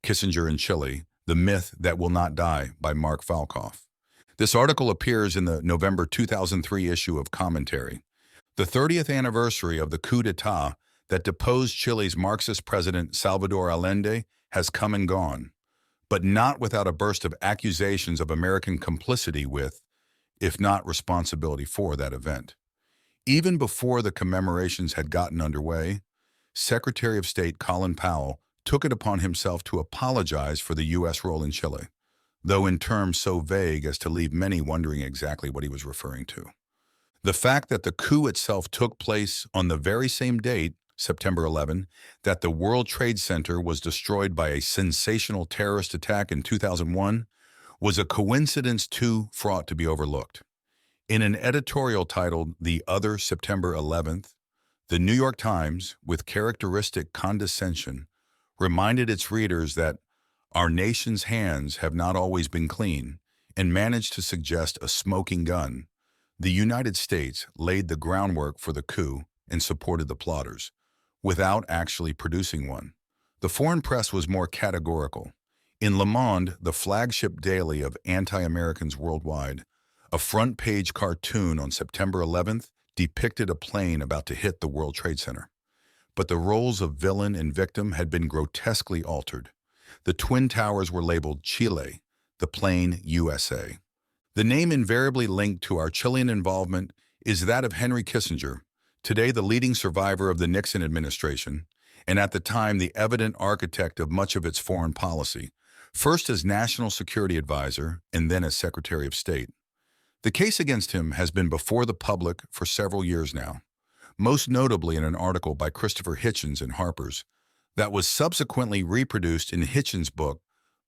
Kissinger in Chile, The Myth That Will Not Die by Mark Falcoff. This article appears in the November 2003 issue of Commentary. The 30th anniversary of the coup d'etat that deposed Chile's Marxist president Salvador Allende has come and gone, but not without a burst of accusations of American complicity with, if not responsibility for, that event. Even before the commemorations had gotten underway, Secretary of State Colin Powell took it upon himself to apologize for the U.S. role in Chile, though in terms so vague as to leave many wondering exactly what he was referring to. The fact that the coup itself took place on the very same date, September 11, that the World Trade Center was destroyed by a sensational terrorist attack in 2001, was a coincidence too fraught to be overlooked. In an editorial titled The Other September 11th, the New York Times, with characteristic condescension, reminded its readers that our nation's hands have not always been clean, and managed to suggest a smoking gun. The United States laid the groundwork for the coup and supported the plotters, without actually producing one. The foreign press was more categorical. In Le Monde, the flagship daily of anti-Americans worldwide, a front-page cartoon on September 11th depicted a plane about to hit the World Trade Center. But the roles of villain and victim had been grotesquely altered. The Twin Towers were labeled Chile, the plane USA. The name invariably linked to our Chilean involvement is that of Henry Kissinger, today the leading survivor of the Nixon administration, and at the time the evident architect of much of its foreign policy, first as National Security Advisor and then as Secretary of State. The case against him has been before the public for several years now, most notably in an article by Christopher Hitchens in Harper's that was subsequently reproduced in Hitchens' book,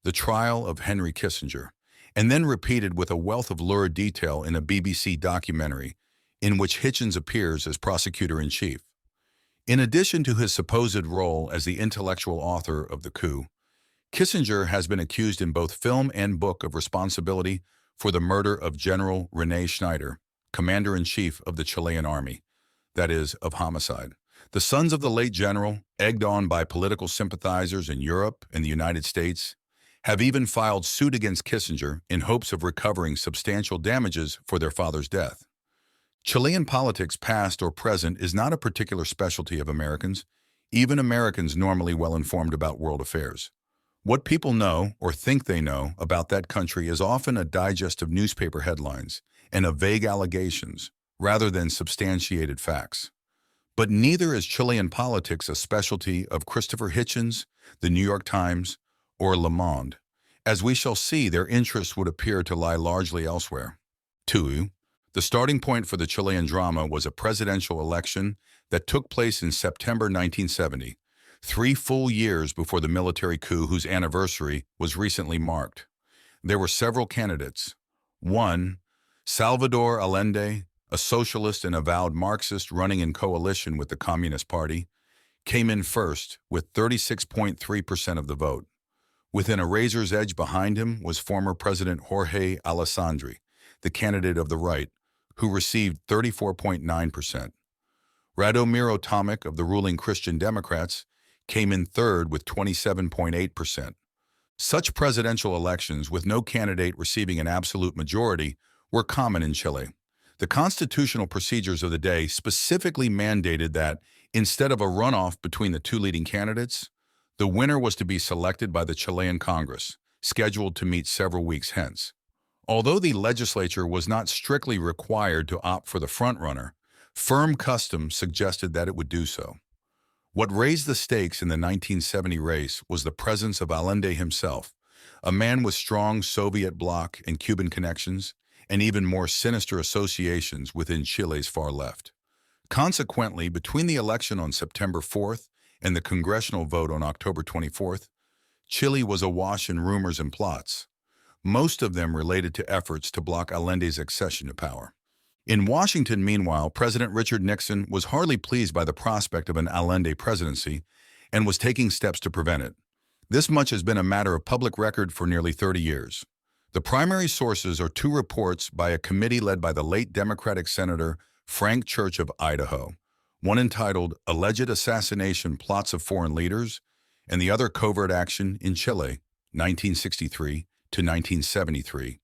The Trial of Henry Kissinger, and then repeated with a wealth of lurid detail in a BBC documentary in which Hitchens appears as prosecutor-in-chief. In addition to his supposed role as the intellectual author of the coup, Kissinger has been accused in both film and book of responsibility for the murder of General René Schneider, commander-in-chief of the Chilean army, that is, of homicide. The sons of the late general, egged on by political sympathizers in Europe and the United States, have even filed suit against Kissinger in hopes of recovering substantial damages for their father's death. Chilean politics, past or present, is not a particular specialty of Americans, even Americans normally well-informed about world affairs. What people know, or think they know, about that country is often a digest of newspaper headlines and of vague allegations, rather than substantiated facts. But neither is Chilean politics a specialty of Christopher Hitchens, the New York Times, or Le Monde. As we shall see, their interests would appear to lie largely elsewhere. 2. The starting point for the Chilean drama was a presidential election that took place in September 1970, 3 full years before the military coup whose anniversary was recently marked. There were several candidates. 1. Salvador Allende, a socialist and avowed Marxist running in coalition with the Communist Party, came in first with 36.3% of the vote. Within a razor's edge behind him was former President Jorge Alessandri, the candidate of the right, who received 34.9%. Radomiro Tomic of the ruling Christian Democrats came in third with 27.8%. Such presidential elections, with no candidate receiving an absolute majority, were common in Chile. The constitutional procedures of the day specifically mandated that, instead of a runoff between the 2 leading candidates, the winner was to be selected by the Chilean Congress, scheduled to meet several weeks hence. Although the legislature was not strictly required to opt for the frontrunner, firm custom suggested that it would do so. What raised the stakes in the 1970 race was the presence of Allende himself, a man with strong Soviet bloc and Cuban connections, and even more sinister associations within Chile's far left. Consequently, between the election on September 4th and the congressional vote on October 24th, Chile was awash in rumors and plots, most of them related to efforts to block Allende's accession to power. In Washington, meanwhile, President Richard Nixon was hardly pleased by the prospect of an Allende presidency and was taking steps to prevent it. This much has been a matter of public record for nearly 30 years. The primary sources are 2 reports by a committee led by the late Democratic Senator Frank Church of Idaho, one entitled Alleged Assassination Plots of Foreign Leaders, and the other covert action in Chile, 1963 to 1973,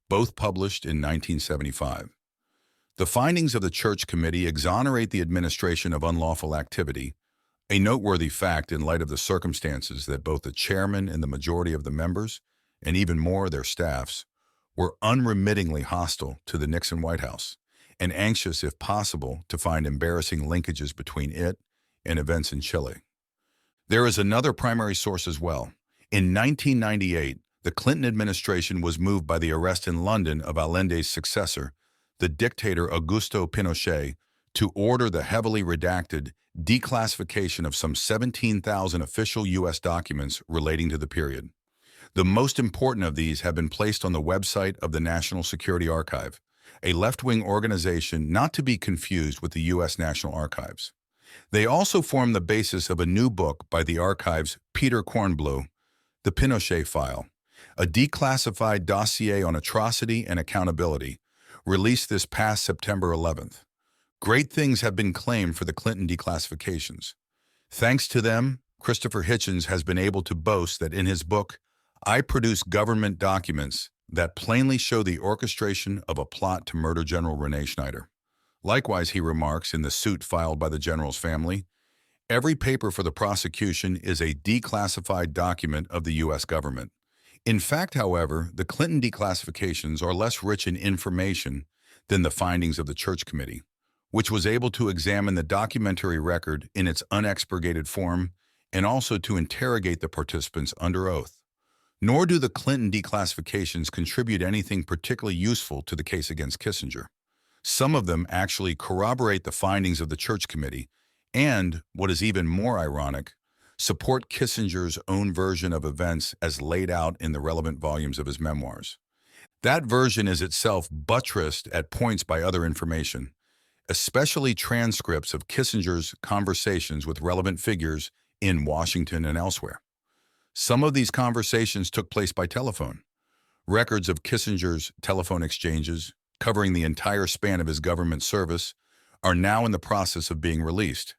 both published in 1975. The findings of the Church Committee exonerate the administration of unlawful activity, a noteworthy fact in light of the circumstances that both the chairman and the majority of the members, and even more their staffs, were unremittingly hostile to the Nixon White House and anxious, if possible, to find embarrassing linkages between it and events in Chile. There is another primary source as well. In 1998, the Clinton administration was moved by the arrest in London of Allende's successor, the dictator Augusto Pinochet, to order the heavily redacted declassification of some 17,000 official U.S. documents relating to the period. The most important of these have been placed on the website of the National Security Archive, a left-wing organization not to be confused with the U.S. National Archives. They also form the basis of a new book by the archive's Peter Kornbluh, The Pinochet File, a declassified dossier on atrocity and accountability, released this past September 11th. Great things have been claimed for the Clinton declassifications. Thanks to them, Christopher Hitchens has been able to boast that in his book, I produce government documents that plainly show the orchestration of a plot to murder General Rene Schneider. Likewise, he remarks in the suit filed by the general's family, every paper for the prosecution is a declassified document of the U.S. government. In fact, however, the Clinton declassifications are less rich in information than the findings of the Church Committee, which was able to examine the documentary record in its unexpurgated form and also to interrogate the participants under oath. Nor do the Clinton declassifications contribute anything particularly useful to the case against Kissinger. Some of them actually corroborate the findings of the Church Committee and, what is even more ironic, support Kissinger's own version of events as laid out in the relevant volumes of his memoirs. That version is itself buttressed at points by other information, especially transcripts of Kissinger's conversations with relevant figures in Washington and elsewhere. Some of these conversations took place by telephone. Records of Kissinger's telephone exchanges, covering the entire span of his government service, are now in the process of being released.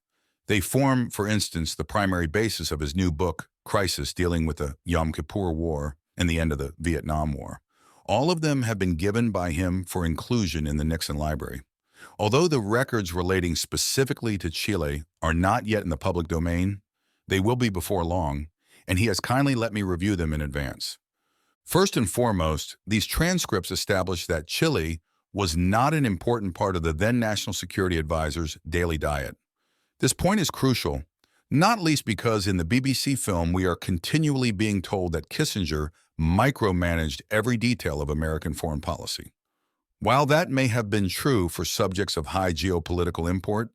They form, for instance, the primary basis of his new book, Crisis, dealing with the Yom Kippur War and the end of the Vietnam War. All of them have been given by him for inclusion in the Nixon Library. Although the records relating specifically to Chile are not yet in the public domain, they will be before long, and he has kindly let me review them in advance. First and foremost, these transcripts establish that Chile was not an important part of the then National Security Advisor's daily diet. This point is crucial, not least because in the BBC film we are continually being told that Kissinger micromanaged every detail of American foreign policy. While that may have been true for subjects of high geopolitical import,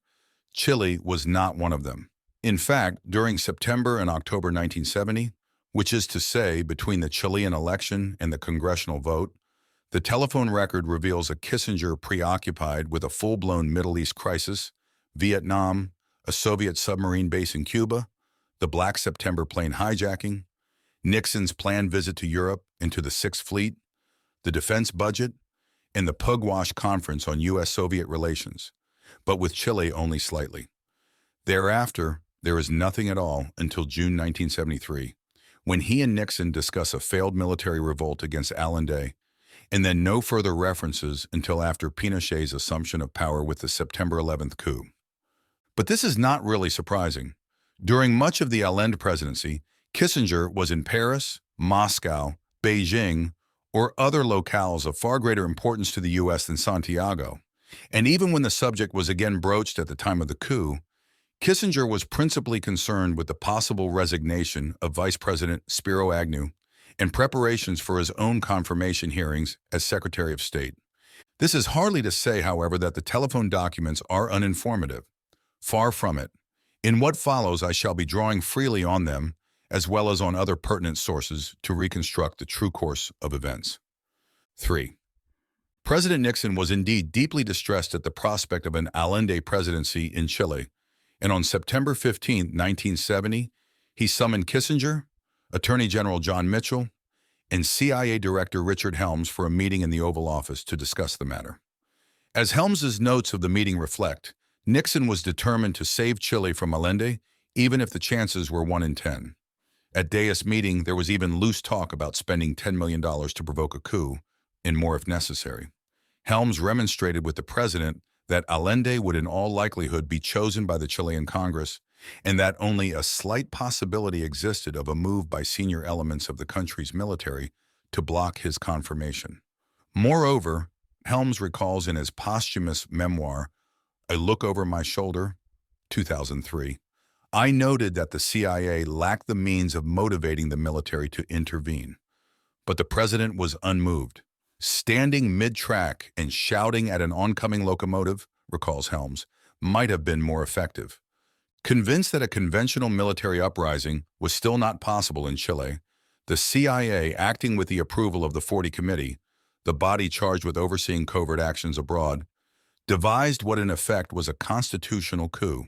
Chile was not one of them. In fact, during September and October 1970, which is to say between the Chilean election and the congressional vote, the telephone record reveals a Kissinger preoccupied with a full-blown Middle East crisis, Vietnam, a Soviet submarine base in Cuba, the Black September plane hijacking, Nixon's planned visit to Europe and to the Sixth Fleet, the defense budget, and the Pugwash Conference on U.S.-Soviet relations, but with Chile only slightly. Thereafter, there is nothing at all until June 1973, when he and Nixon discuss a failed military revolt against Allende, and then no further references until after Pinochet's assumption of power with the September 11th coup. But this is not really surprising. During much of the Allende presidency, Kissinger was in Paris, Moscow, Beijing, or other locales of far greater importance to the U.S. than Santiago. And even when the subject was again broached at the time of the coup, Kissinger was principally concerned with the possible resignation of Vice President Spiro Agnew and preparations for his own confirmation hearings as Secretary of State. This is hardly to say, however, that the telephone documents are uninformative. Far from it. In what follows, I shall be drawing freely on them, as well as on other pertinent sources to reconstruct the true course of events. 3. President Nixon was indeed deeply distressed at the prospect of an Allende presidency in Chile, and on September 15, 1970, he summoned Kissinger, Attorney General John Mitchell, and CIA Director Richard Helms for a meeting in the Oval Office to discuss the matter. As Helms's notes of the meeting reflect, Nixon was determined to save Chile from Allende, even if the chances were 1 in 10. At Deus meeting, there was even loose talk about spending $10 million to provoke a coup, and more if necessary. Helms remonstrated with the president that Allende would in all likelihood be chosen by the Chilean Congress, and that only a slight possibility existed of a move by senior elements of the country's military to block his confirmation. Moreover, Helms recalls in his posthumous memoir, A Look Over My Shoulder, 2003, I noted that the CIA lacked the means of motivating the military to intervene. But the president was unmoved. Standing mid-track and shouting at an oncoming locomotive, recalls Helms, might have been more effective. Convinced that a conventional military uprising was still not possible in Chile, the CIA, acting with the approval of the 40 Committee, the body charged with overseeing covert actions abroad, devised what in effect was a constitutional coup.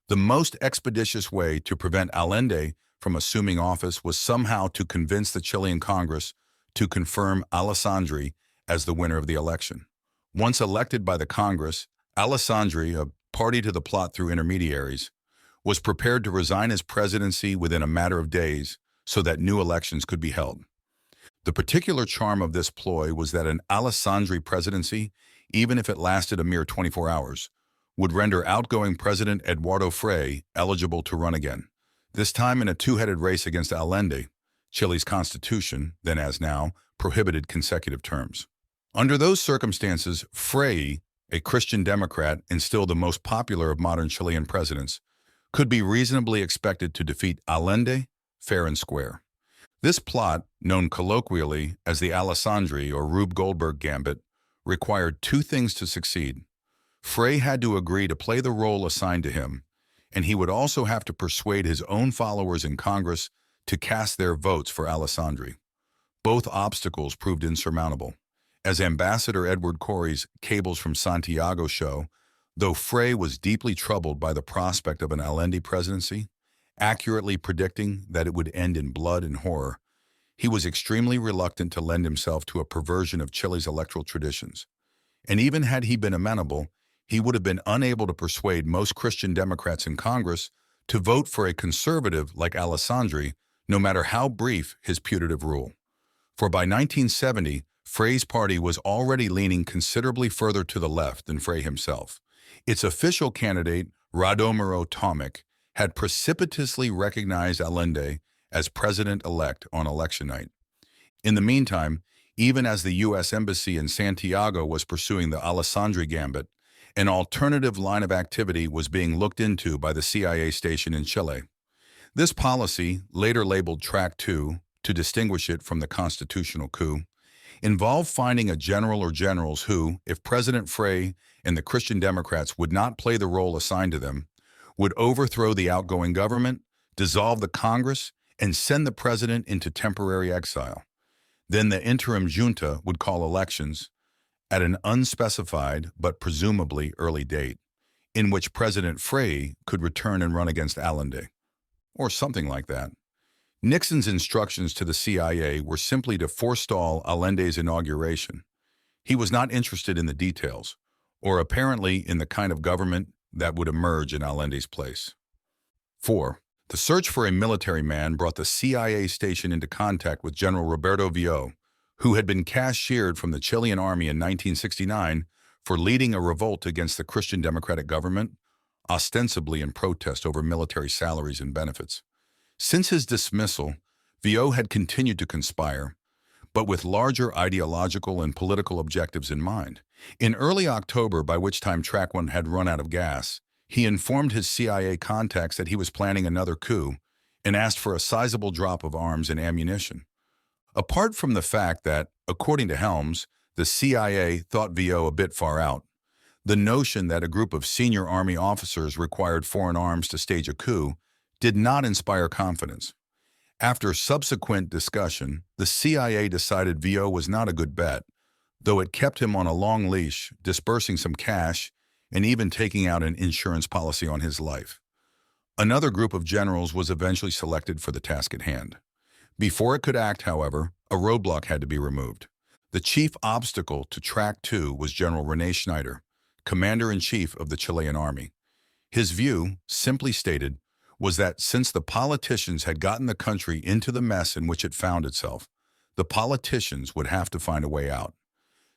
The most expeditious way to prevent Allende from assuming office was somehow to convince the Chilean Congress to confirm Alessandri as the winner of the election. Once elected by the Congress, Alessandri, a party to the plot through intermediaries, was prepared to resign his presidency within a matter of days so that new elections could be held. The particular charm of this ploy was that an Alessandri presidency, even if it lasted a mere 24 hours, would render outgoing President Eduardo Frei eligible to run again, this time in a two-headed race against Allende. Chile's constitution, then as now, prohibited consecutive terms. Under those circumstances, Frei, a Christian Democrat and still the most popular of modern Chilean presidents, could be reasonably expected to defeat Allende fair and square. This plot, known colloquially as the Alessandri or Rube Goldberg gambit, required two things to succeed. Frei had to agree to play the role assigned to him, and he would also have to persuade his own followers in Congress to cast their votes for Alessandri. Both obstacles proved insurmountable. As Ambassador Edward Corey's Cables from Santiago show, though Frei was deeply troubled by the prospect of an Allende presidency, accurately predicting that it would end in blood and horror, he was extremely reluctant to lend himself to a perversion of Chile's electoral traditions. And even had he been amenable, he would have been unable to persuade most Christian Democrats in Congress to vote for a conservative like Alessandri, no matter how brief his putative rule. For by 1970, Frei's party was already leaning considerably further to the left than Frei himself. Its official candidate, Radomiro Tomic, had precipitously recognized Allende as president-elect on election night. In the meantime, even as the U.S. Embassy in Santiago was pursuing the Alessandri gambit, an alternative line of activity was being looked into by the CIA station in Chile. This policy, later labeled Track 2 to distinguish it from the constitutional coup, involved finding a general or generals who, if President Frei and the Christian Democrats would not play the role assigned to them, would overthrow the outgoing government, dissolve the Congress, and send the president into temporary exile. Then the interim junta would call elections at an unspecified but presumably early date, in which President Frei could return and run against Allende, or something like that. Nixon's instructions to the CIA were simply to forestall Allende's inauguration. He was not interested in the details, or apparently in the kind of government that would emerge in Allende's place. 4. The search for a military man brought the CIA station into contact with General Roberto Vio, who had been cashiered from the Chilean army in 1969 for leading a revolt against the Christian Democratic government, ostensibly in protest over military salaries and benefits. Since his dismissal, Vio had continued to conspire, but with larger ideological and political objectives in mind. In early October, by which time Track 1 had run out of gas, he informed his CIA contacts that he was planning another coup and asked for a sizable drop of arms and ammunition. Apart from the fact that, according to Helms, the CIA thought Vio a bit far out, the notion that a group of senior army officers required foreign arms to stage a coup did not inspire confidence. After subsequent discussion, the CIA decided Vio was not a good bet, though it kept him on a long leash, disbursing some cash and even taking out an insurance policy on his life. Another group of generals was eventually selected for the task at hand. Before it could act, however, a roadblock had to be removed. The chief obstacle to Track 2 was General René Schneider, Commander-in-Chief of the Chilean Army. His view, simply stated, was that since the politicians had gotten the country into the mess in which it found itself, the politicians would have to find a way out.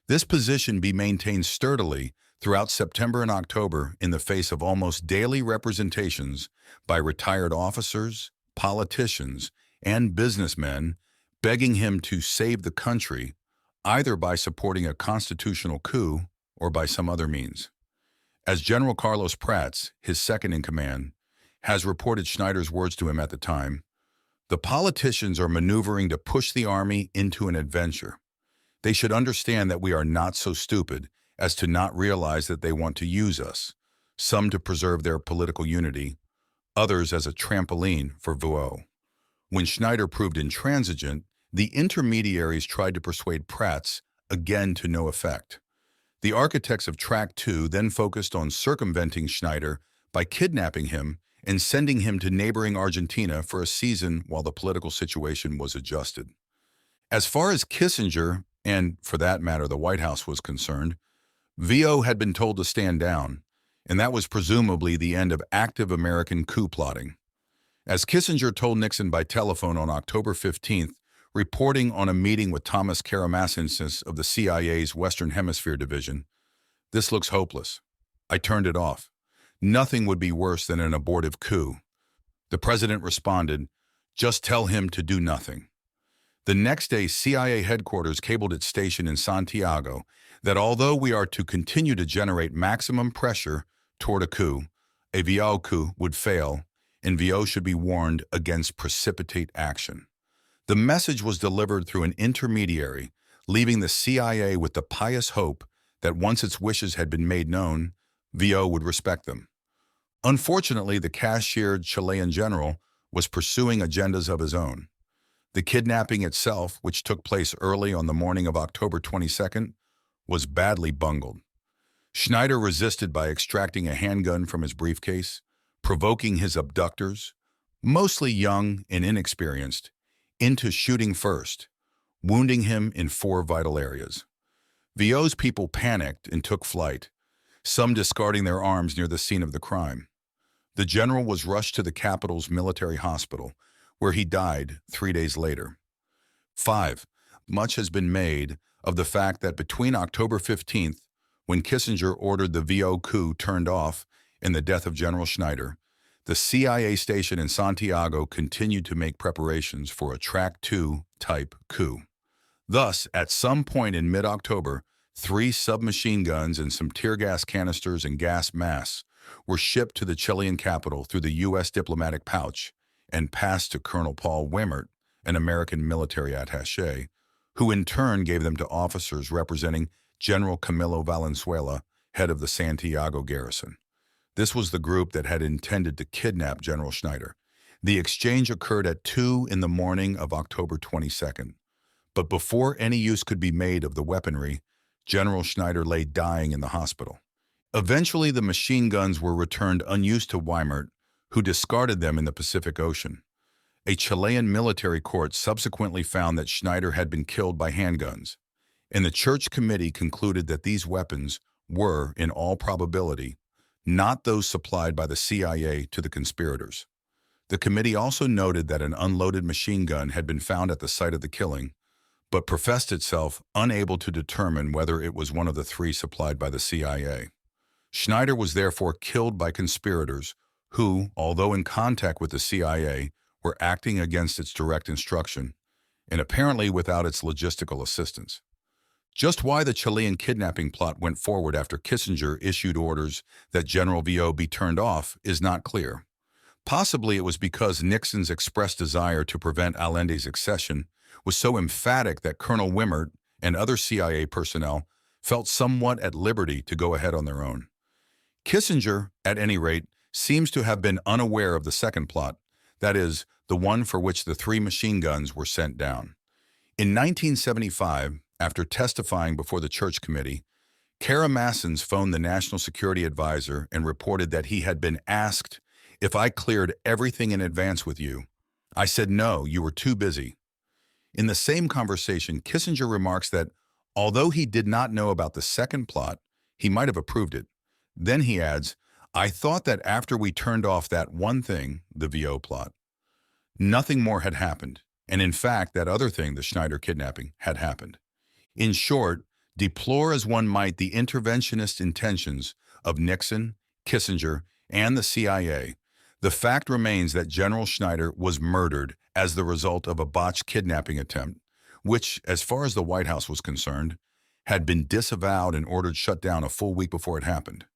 This position be maintained sturdily throughout September and October in the face of almost daily representations by retired officers, politicians, and businessmen begging him to save the country, either by supporting a constitutional coup or by some other means. As General Carlos Prats, his second-in-command, has reported Schneider's words to him at the time, "The politicians are maneuvering to push the army into an adventure. They should understand that we are not so stupid as to not realize that they want to use us, some to preserve their political unity, others as a trampoline for VO." When Schneider proved intransigent, the intermediaries tried to persuade Prats, again to no effect. The architects of Track 2 then focused on circumventing Schneider by kidnapping him and sending him to neighboring Argentina for a season while the political situation was adjusted. As far as Kissinger, and for that matter the White House, was concerned, VO had been told to stand down, and that was presumably the end of active American coup plotting. As Kissinger told Nixon by telephone on October 15th, reporting on a meeting with Thomas Karamassis of the CIA's Western Hemisphere Division, "This looks hopeless. I turned it off. Nothing would be worse than an abortive coup." The president responded, "Just tell him to do nothing." The next day, CIA headquarters cabled its station in Santiago that although we are to continue to generate maximum pressure toward a coup, a VO coup would fail, and VO should be warned against precipitate action. The message was delivered through an intermediary, leaving the CIA with the pious hope that once its wishes had been made known, VO would respect them. Unfortunately, the cashiered Chilean general was pursuing agendas of his own. The kidnapping itself, which took place early on the morning of October 22nd, was badly bungled. Schneider resisted by extracting a handgun from his briefcase, provoking his abductors, mostly young and inexperienced, into shooting first, wounding him in 4 vital areas. VO's people panicked and took flight, some discarding their arms near the scene of the crime. The general was rushed to the capital's military hospital, where he died 3 days later. 5. Much has been made of the fact that between October 15th, when Kissinger ordered the VO coup turned off, and the death of General Schneider, the CIA station in Santiago continued to make preparations for a Track 2 type coup. Thus, at some point in mid-October, 3 submachine guns and some tear gas canisters and gas masks were shipped to the Chilean capital through the U.S. diplomatic pouch and passed to Colonel Paul Wemmert, an American military attaché, who in turn gave them to officers representing General Camilo Valenzuela, head of the Santiago garrison. This was the group that had intended to kidnap General Schneider. The exchange occurred at 2 in the morning of October 22nd. But before any use could be made of the weaponry, General Schneider lay dying in the hospital. Eventually, the machine guns were returned unused to Wemmert, who discarded them in the Pacific Ocean. A Chilean military court subsequently found that Schneider had been killed by handguns, and the Church Committee concluded that these weapons were, in all probability, not those supplied by the CIA to the conspirators. The committee also noted that an unloaded machine gun had been found at the site of the killing, but professed itself unable to determine whether it was one of the 3 supplied by the CIA. Schneider was therefore killed by conspirators who, although in contact with the CIA, were acting against its direct instruction, and apparently without its logistical assistance. Just why the Chilean kidnapping plot went forward after Kissinger issued orders that General VO be turned off is not clear. Possibly it was because Nixon's expressed desire to prevent Allende's accession was so emphatic that Colonel Wemmert and other CIA personnel felt somewhat at liberty to go ahead on their own. Kissinger, at any rate, seems to have been unaware of the second plot, that is, the one for which the 3 machine guns were sent down. In 1975, after testifying before the Church Committee, Karamassis phoned the National Security Advisor and reported that he had been asked if I cleared everything in advance with you. I said no, you were too busy. In the same conversation, Kissinger remarks that although he did not know about the second plot, he might have approved it. Then he adds, I thought that after we turned off that one thing, the VO plot, nothing more had happened. And in fact, that other thing, the Schneider kidnapping, had happened. In short, deplore as one might the interventionist intentions of Nixon, Kissinger, and the CIA, the fact remains that General Schneider was murdered as the result of a botched kidnapping attempt, which, as far as the White House was concerned, had been disavowed and ordered shut down a full week before it happened.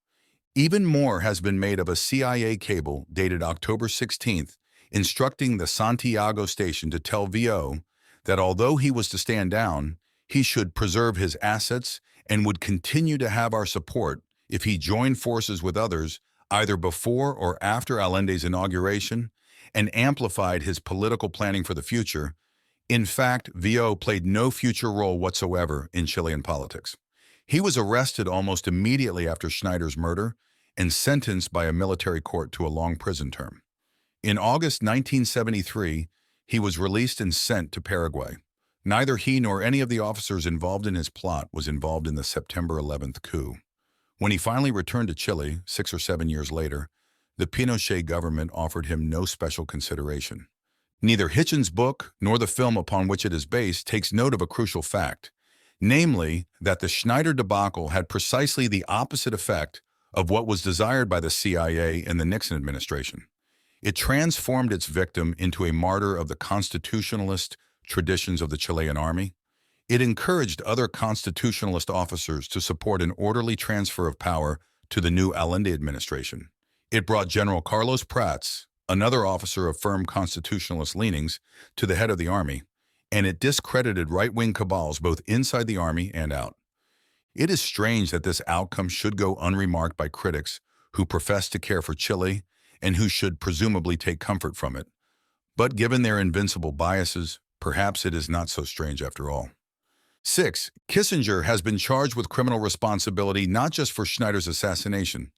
Even more has been made of a CIA cable dated October 16th, instructing the Santiago station to tell VO that although he was to stand down, he should preserve his assets and would continue to have our support if he joined forces with others either before or after Allende's inauguration and amplified his political planning for the future. In fact, VO played no future role whatsoever in Chilean politics. He was arrested almost immediately after Schneider's murder and sentenced by a military court to a long prison term. In August 1973, he was released and sent to Paraguay. Neither he nor any of the officers involved in his plot was involved in the September 11th coup. When he finally returned to Chile, 6 or 7 years later, the Pinochet government offered him no special consideration. Neither Hitchens' book nor the film upon which it is based takes note of a crucial fact, namely that the Schneider debacle had precisely the opposite effect of what was desired by the CIA and the Nixon administration. It transformed its victim into a martyr of the constitutionalist traditions of the Chilean army. It encouraged other constitutionalist officers to support an orderly transfer of power to the new Allende administration. It brought General Carlos Prats, another officer of firm constitutionalist leanings, to the head of the army, and it discredited right-wing cabals both inside the army and out. It is strange that this outcome should go unremarked by critics who profess to care for Chile and who should presumably take comfort from it. But given their invincible biases, perhaps it is not so strange after all. 6. Kissinger has been charged with criminal responsibility not just for Schneider's assassination.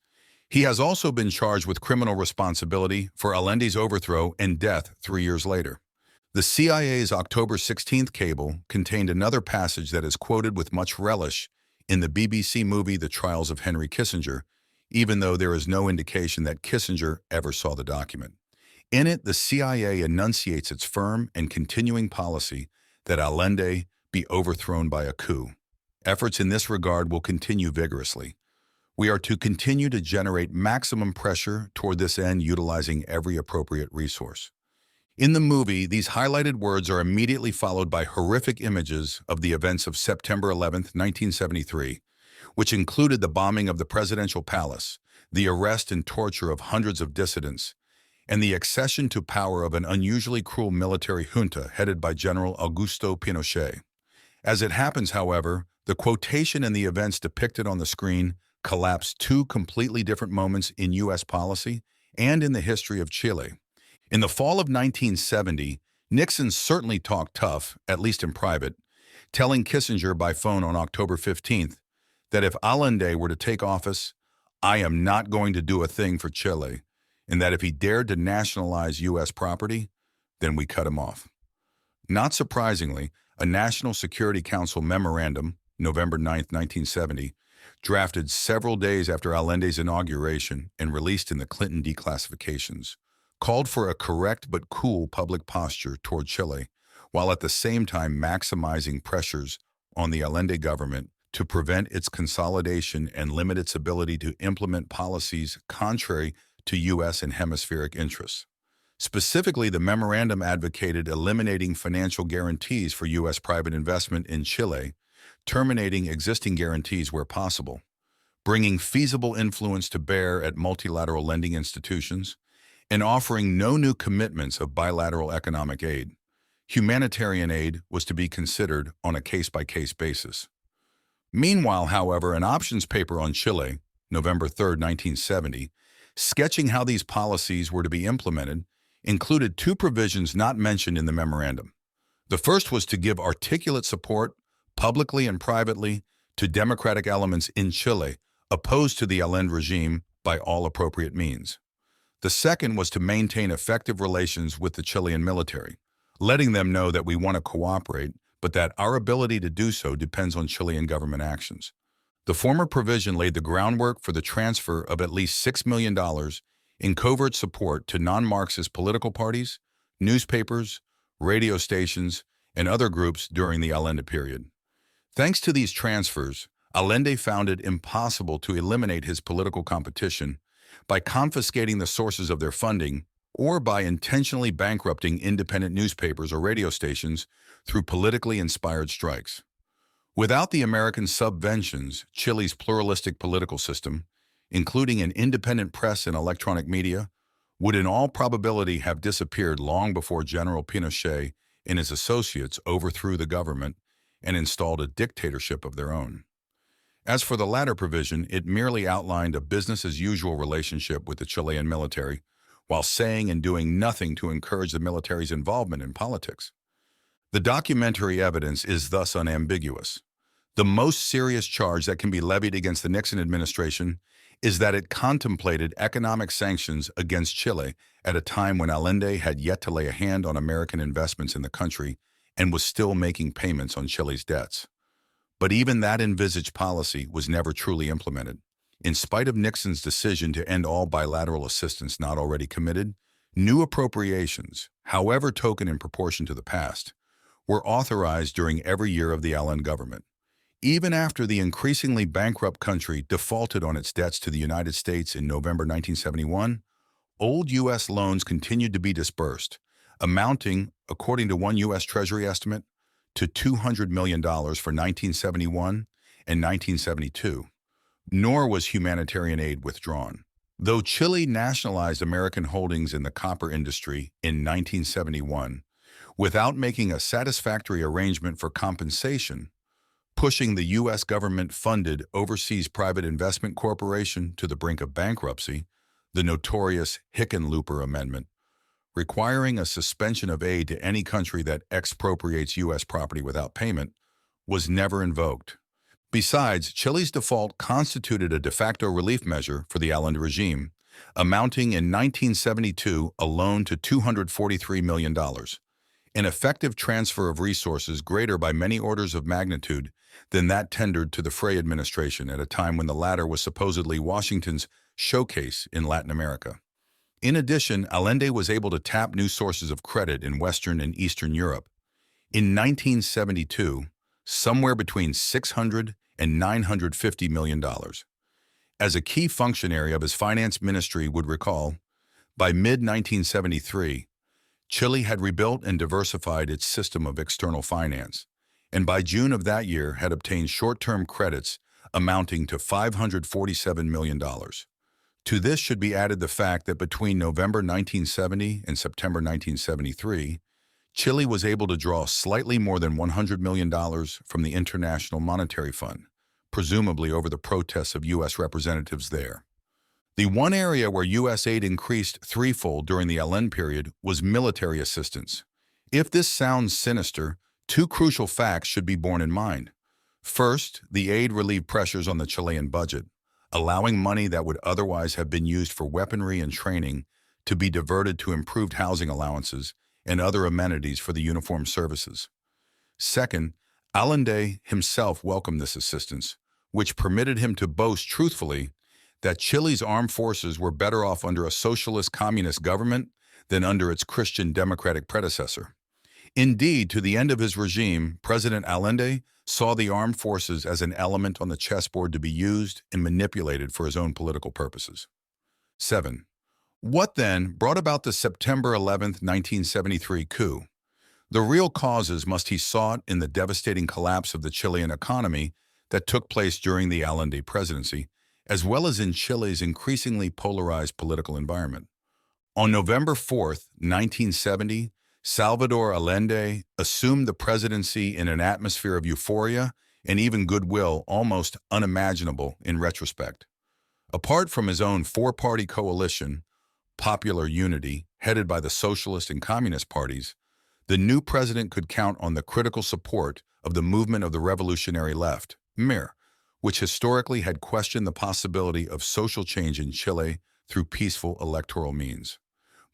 He has also been charged with criminal responsibility for Allende's overthrow and death 3 years later. The CIA's October 16th cable contained another passage that is quoted with much relish in the BBC movie The Trials of Henry Kissinger, even though there is no indication that Kissinger ever saw the document. In it, the CIA enunciates its firm and continuing policy that Allende be overthrown by a coup. Efforts in this regard will continue vigorously. We are to continue to generate maximum pressure toward this end utilizing every appropriate resource. In the movie, these highlighted words are immediately followed by horrific images of the events of September 11, 1973, which included the bombing of the presidential palace, the arrest and torture of hundreds of dissidents, and the accession to power of an unusually cruel military junta headed by General Augusto Pinochet. As it happens, however, the quotation and the events depicted on the screen collapse two completely different moments in U.S. policy and in the history of Chile. In the fall of 1970, Nixon certainly talked tough, at least in private, telling Kissinger by phone on October 15th that if Allende were to take office, I am not going to do a thing for Chile, and that if he dared to nationalize U.S. property, then we cut him off. Not surprisingly, a National Security Council memorandum, November 9, 1970, drafted several days after Allende's inauguration and released in the Clinton declassifications, called for a correct but cool public posture toward Chile, while at the same time maximizing pressures on the Allende government to prevent its consolidation and limit its ability to implement policies contrary to U.S. and hemispheric interests. Specifically, the memorandum advocated eliminating financial guarantees for U.S. private investment in Chile, terminating existing guarantees where possible, bringing feasible influence to bear at multilateral lending institutions, and offering no new commitments of bilateral economic aid. Humanitarian aid was to be considered on a case-by-case basis. Meanwhile, however, an options paper on Chile, November 3, 1970, sketching how these policies were to be implemented, included two provisions not mentioned in the memorandum. The first was to give articulate support, publicly and privately, to democratic elements in Chile opposed to the Allende regime by all appropriate means. The second was to maintain effective relations with the Chilean military, letting them know that we want to cooperate, but that our ability to do so depends on Chilean government actions. The former provision laid the groundwork for the transfer of at least $6 million in covert support to non-Marxist political parties, newspapers, radio stations, and other groups during the Allende period. Thanks to these transfers, Allende found it impossible to eliminate his political competition by confiscating the sources of their funding or by intentionally bankrupting independent newspapers or radio stations through politically inspired strikes. Without the American subventions, Chile's pluralistic political system, including an independent press and electronic media, would in all probability have disappeared long before General Pinochet and his associates overthrew the government and installed a dictatorship of their own. As for the latter provision, it merely outlined a business-as-usual relationship with the Chilean military, while saying and doing nothing to encourage the military's involvement in politics. The documentary evidence is thus unambiguous. The most serious charge that can be levied against the Nixon administration is that it contemplated economic sanctions against Chile at a time when Allende had yet to lay a hand on American investments in the country and was still making payments on Chile's debts. But even that envisaged policy was never truly implemented. In spite of Nixon's decision to end all bilateral assistance not already committed, new appropriations, however token in proportion to the past, were authorized during every year of the Allende government. Even after the increasingly bankrupt country defaulted on its debts to the United States in November 1971, old U.S. loans continued to be disbursed, amounting, according to one U.S. Treasury estimate, to $200 million for 1971 and 1972. Nor was humanitarian aid withdrawn. Though Chile nationalized American holdings in the copper industry in 1971, without making a satisfactory arrangement for compensation, pushing the U.S. government-funded Overseas Private Investment Corporation to the brink of bankruptcy, the notorious Hickenlooper Amendment, requiring a suspension of aid to any country that expropriates U.S. property without payment, was never invoked. Besides, Chile's default constituted a de facto relief measure for the Allende regime, amounting in 1972 alone to $243 million, an effective transfer of resources greater by many orders of magnitude than that tendered to the Frey administration at a time when the latter was supposedly Washington's showcase in Latin America. In addition, Allende was able to tap new sources of credit in Western and Eastern Europe. In 1972, somewhere between $600 and $950 million. As a key functionary of his finance ministry would recall, by mid-1973, Chile had rebuilt and diversified its system of external finance, and by June of that year had obtained short-term credits amounting to $547 million. To this should be added the fact that between November 1970 and September 1973, Chile was able to draw slightly more than $100 million from the International Monetary Fund, presumably over the protests of U.S. representatives there. The one area where U.S. aid increased threefold during the Allende period was military assistance. If this sounds sinister, two crucial facts should be borne in mind. First, the aid relieved pressures on the Chilean budget, allowing money that would otherwise have been used for weaponry and training to be diverted to improved housing allowances and other amenities for the uniformed services. Second, Allende himself welcomed this assistance, which permitted him to boast truthfully that Chile's armed forces were better off under a socialist communist government than under its Christian democratic predecessor. Indeed, to the end of his regime, President Allende saw the armed forces as an element on the chessboard to be used and manipulated for his own political purposes. 7. What then brought about the September 11, 1973 coup? The real causes must he sought in the devastating collapse of the Chilean economy that took place during the Allende presidency, as well as in Chile's increasingly polarized political environment. On November 4, 1970, Salvador Allende assumed the presidency in an atmosphere of euphoria and even goodwill almost unimaginable in retrospect. Apart from his own four-party coalition, Popular Unity, headed by the Socialist and Communist parties, the new president could count on the critical support of the movement of the revolutionary left, MIR, which historically had questioned the possibility of social change in Chile through peaceful electoral means.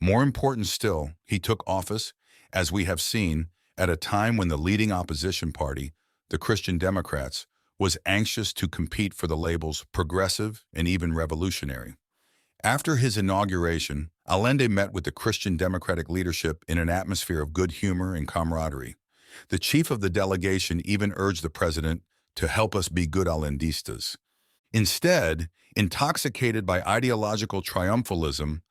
More important still, he took office, as we have seen, at a time when the leading opposition party, the Christian Democrats, was anxious to compete for the labels progressive and even revolutionary. After his inauguration, Allende met with the Christian Democratic leadership in an atmosphere of good humor and camaraderie. The chief of the delegation even urged the president to help us be good Allendistas. Instead, intoxicated by ideological triumphalism,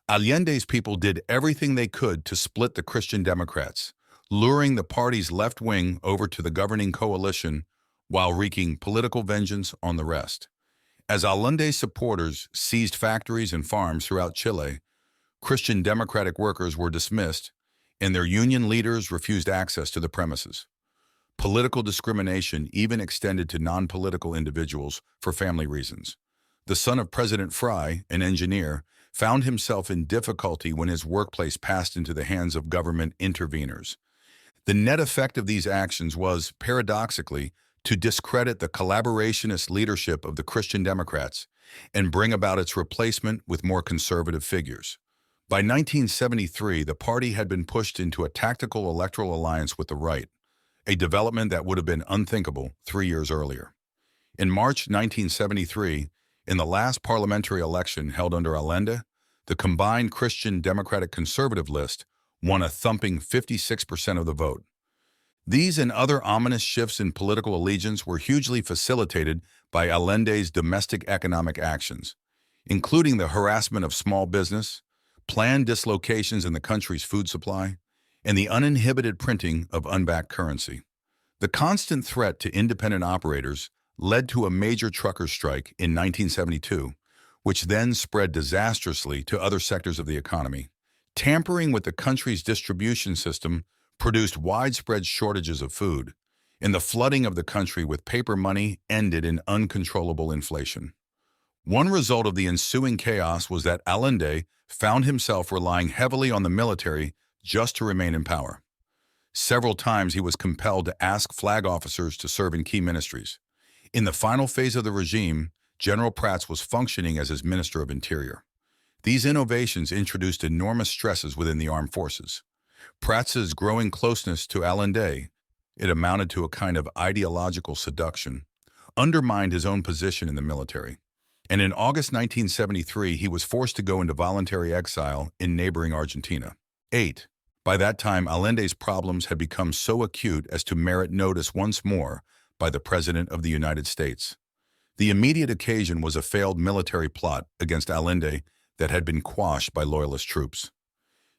Allende's people did everything they could to split the Christian Democrats, luring the party's left wing over to the governing coalition while wreaking political vengeance on the rest. As Allende's supporters seized factories and farms throughout Chile, Christian Democratic workers were dismissed, and their union leaders refused access to the premises. Political discrimination even extended to non-political individuals for family reasons. The son of President Frei, an engineer, found himself in difficulty when his workplace passed into the hands of government interveners. The net effect of these actions was, paradoxically, to discredit the collaborationist leadership of the Christian Democrats and bring about its replacement with more conservative figures. By 1973, the party had been pushed into a tactical electoral alliance with the right, a development that would have been unthinkable 3 years earlier. In March 1973, in the last parliamentary election held under Allende, the combined Christian Democratic Conservative list won a thumping 56% of the vote. These and other ominous shifts in political allegiance were hugely facilitated by Allende's domestic economic actions, including the harassment of small business, planned dislocations in the country's food supply, and the uninhibited printing of unbacked currency. The constant threat to independent operators led to a major truckers' strike in 1972, which then spread disastrously to other sectors of the economy. Tampering with the country's distribution system produced widespread shortages of food, and the flooding of the country with paper money ended in uncontrollable inflation. One result of the ensuing chaos was that Allende found himself relying heavily on the military just to remain in power. Several times he was compelled to ask flag officers to serve in key ministries. In the final phase of the regime, General Prats was functioning as his Minister of Interior. These innovations introduced enormous stresses within the armed forces. Prats's growing closeness to Allende, it amounted to a kind of ideological seduction, undermined his own position in the military. And in August 1973, he was forced to go into voluntary exile in neighboring Argentina. 8. By that time, Allende's problems had become so acute as to merit notice once more by the President of the United States. The immediate occasion was a failed military plot against Allende that had been quashed by loyalist troops.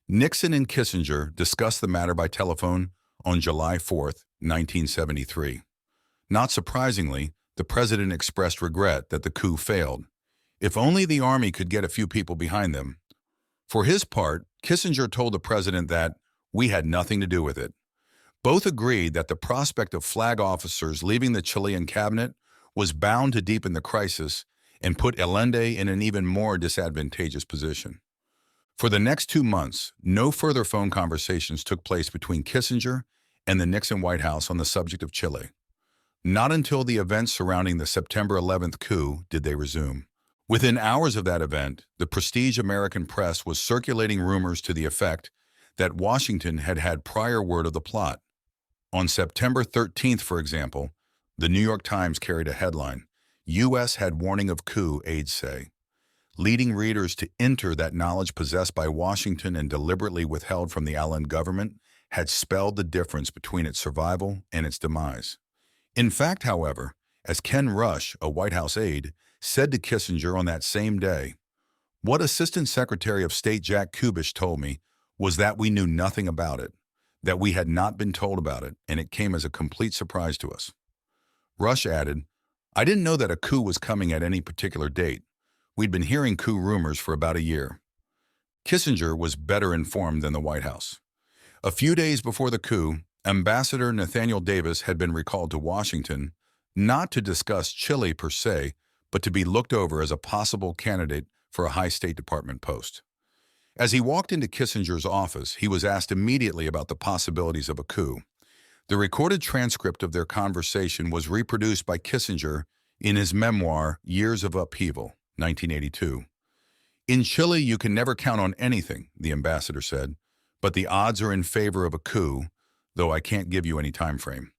Nixon and Kissinger discussed the matter by telephone on July 4, 1973. Not surprisingly, the president expressed regret that the coup failed. If only the army could get a few people behind them. For his part, Kissinger told the president that we had nothing to do with it. Both agreed that the prospect of flag officers leaving the Chilean cabinet was bound to deepen the crisis and put Allende in an even more disadvantageous position. For the next 2 months, no further phone conversations took place between Kissinger and the Nixon White House on the subject of Chile. Not until the events surrounding the September 11th coup did they resume. Within hours of that event, the prestige American press was circulating rumors to the effect that Washington had had prior word of the plot. On September 13th, for example, the New York Times carried a headline, U.S. had warning of coup, aides say, leading readers to enter that knowledge possessed by Washington and deliberately withheld from the Allende government had spelled the difference between its survival and its demise. In fact, however, as Ken Rush, a White House aide, said to Kissinger on that same day, what Assistant Secretary of State Jack Kubish told me was that we knew nothing about it, that we had not been told about it, and it came as a complete surprise to us. Rush added, I didn't know that a coup was coming at any particular date. We'd been hearing coup rumors for about a year. Kissinger was better informed than the White House. A few days before the coup, Ambassador Nathaniel Davis had been recalled to Washington, not to discuss Chile per se, but to be looked over as a possible candidate for a high State Department post. As he walked into Kissinger's office, he was asked immediately about the possibilities of a coup. The recorded transcript of their conversation was reproduced by Kissinger in his memoir, Years of Upheaval, 1982. In Chile, you can never count on anything, the ambassador said, but the odds are in favor of a coup, though I can't give you any time frame.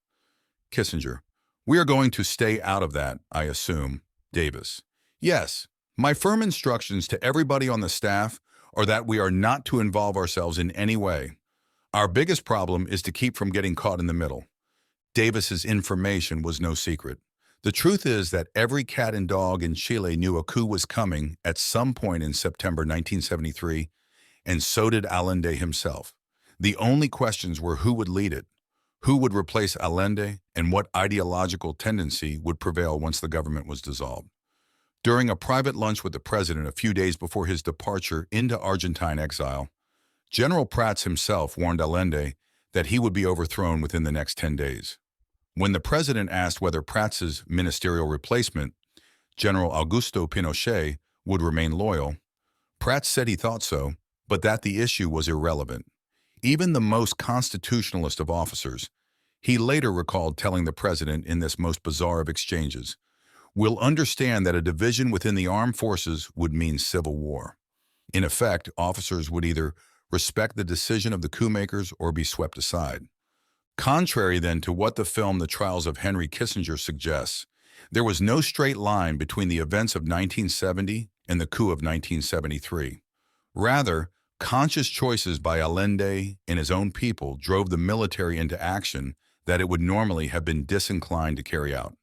Kissinger, We are going to stay out of that, I assume. Davis. Yes. My firm instructions to everybody on the staff are that we are not to involve ourselves in any way. Our biggest problem is to keep from getting caught in the middle. Davis's information was no secret. The truth is that every cat and dog in Chile knew a coup was coming at some point in September 1973, and so did Allende himself. The only questions were who would lead it, who would replace Allende, and what ideological tendency would prevail once the government was dissolved. During a private lunch with the president a few days before his departure into Argentine exile, General Prats himself warned Allende that he would be overthrown within the next 10 days. When the president asked whether Prats's ministerial replacement, General Augusto Pinochet, would remain loyal, Prats said he thought so, but that the issue was irrelevant. Even the most constitutionalist of officers, he later recalled telling the president in this most bizarre of exchanges, will understand that a division within the armed forces would mean civil war. In effect, officers would either respect the decision of the coup makers or be swept aside. Contrary then to what the film The Trials of Henry Kissinger suggests, there was no straight line between the events of 1970 and the coup of 1973. Rather, conscious choices by Allende and his own people drove the military into action that it would normally have been disinclined to carry out.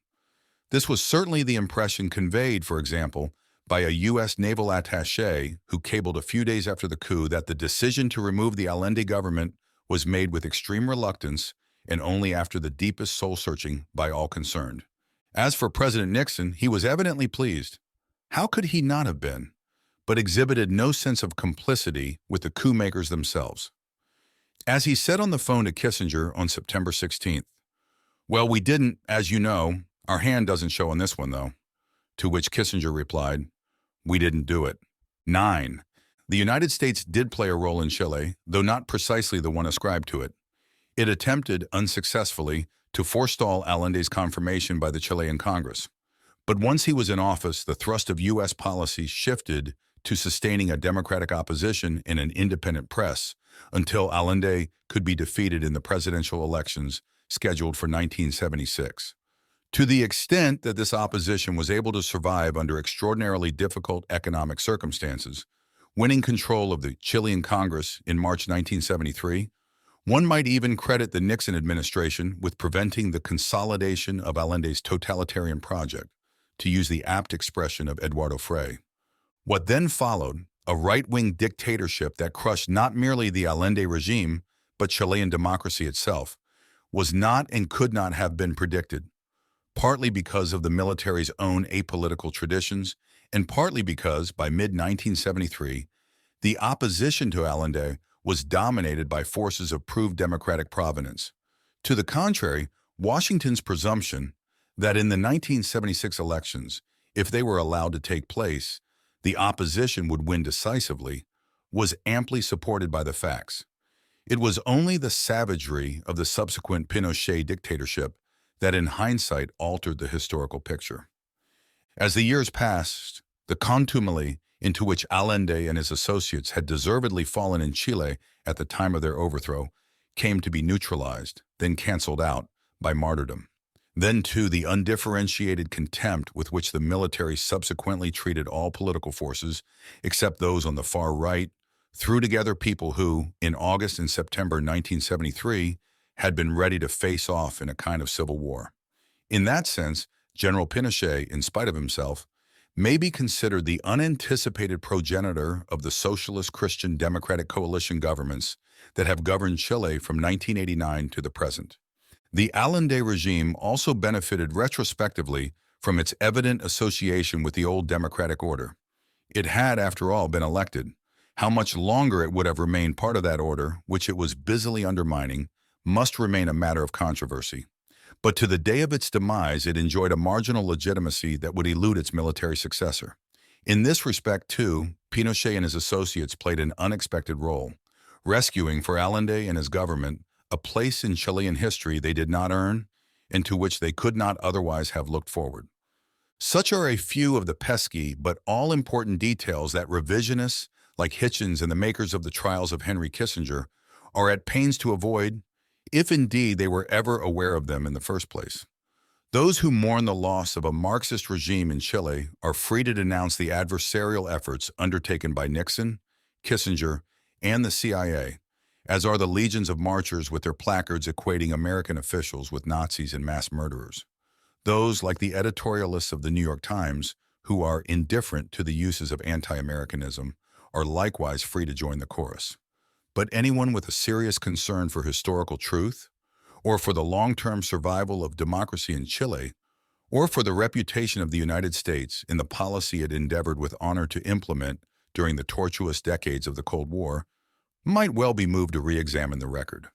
This was certainly the impression conveyed, for example, by a U.S. naval attaché who cabled a few days after the coup that the decision to remove the Allende government was made with extreme reluctance and only after the deepest soul-searching by all concerned. As for President Nixon, he was evidently pleased. How could he not have been? But exhibited no sense of complicity with the coup makers themselves. As he said on the phone to Kissinger on September 16th, "Well, we didn't, as you know. Our hand doesn't show on this one, though." To which Kissinger replied, "We didn't do it." 9. The United States did play a role in Chile, though not precisely the one ascribed to it. It attempted, unsuccessfully, to forestall Allende's confirmation by the Chilean Congress. But once he was in office, the thrust of U.S. policy shifted to sustaining a democratic opposition and an independent press until Allende could be defeated in the presidential elections scheduled for 1976. To the extent that this opposition was able to survive under extraordinarily difficult economic circumstances, winning control of the Chilean Congress in March 1973, one might even credit the Nixon administration with preventing the consolidation of Allende's totalitarian project, to use the apt expression of Eduardo Frei. What then followed, a right-wing dictatorship that crushed not merely the Allende regime, but Chilean democracy itself, was not and could not have been predicted, partly because of the military's own apolitical traditions, and partly because, by mid-1973, the opposition to Allende was dominated by forces of proved democratic provenance. To the contrary, Washington's presumption that in the 1976 elections, if they were allowed to take place, the opposition would win decisively, was amply supported by the facts. It was only the savagery of the subsequent Pinochet dictatorship that in hindsight altered the historical picture. As the years passed, the contumely into which Allende and his associates had deservedly fallen in Chile at the time of their overthrow came to be neutralized, then canceled out, by martyrdom. Then, too, the undifferentiated contempt with which the military subsequently treated all political forces, except those on the far right, threw together people who, in August and September 1973, had been ready to face off in a kind of civil war. In that sense, General Pinochet, in spite of himself, may be considered the unanticipated progenitor of the socialist Christian democratic coalition governments that have governed Chile from 1989 to the present. The Allende regime also benefited retrospectively from its evident association with the old democratic order. It had, after all, been elected. How much longer it would have remained part of that order, which it was busily undermining, must remain a matter of controversy. But to the day of its demise, it enjoyed a marginal legitimacy that would elude its military successor. In this respect, too, Pinochet and his associates played an unexpected role, rescuing for Allende and his government a place in Chilean history they did not earn and to which they could not otherwise have looked forward. Such are a few of the pesky but all-important details that revisionists like Hitchens and the makers of the Trials of Henry Kissinger are at pains to avoid, if indeed they were ever aware of them in the first place. Those who mourn the loss of a Marxist regime in Chile are free to denounce the adversarial efforts undertaken by Nixon, Kissinger, and the CIA, as are the legions of marchers with their placards equating American officials with Nazis and mass murderers. Those, like the editorialists of the New York Times, who are indifferent to the uses of anti-Americanism, are likewise free to join the chorus. But anyone with a serious concern for historical truth, or for the long-term survival of democracy in Chile, or for the reputation of the United States in the policy it endeavored with honor to implement during the tortuous decades of the Cold War, might well be moved to re-examine the record.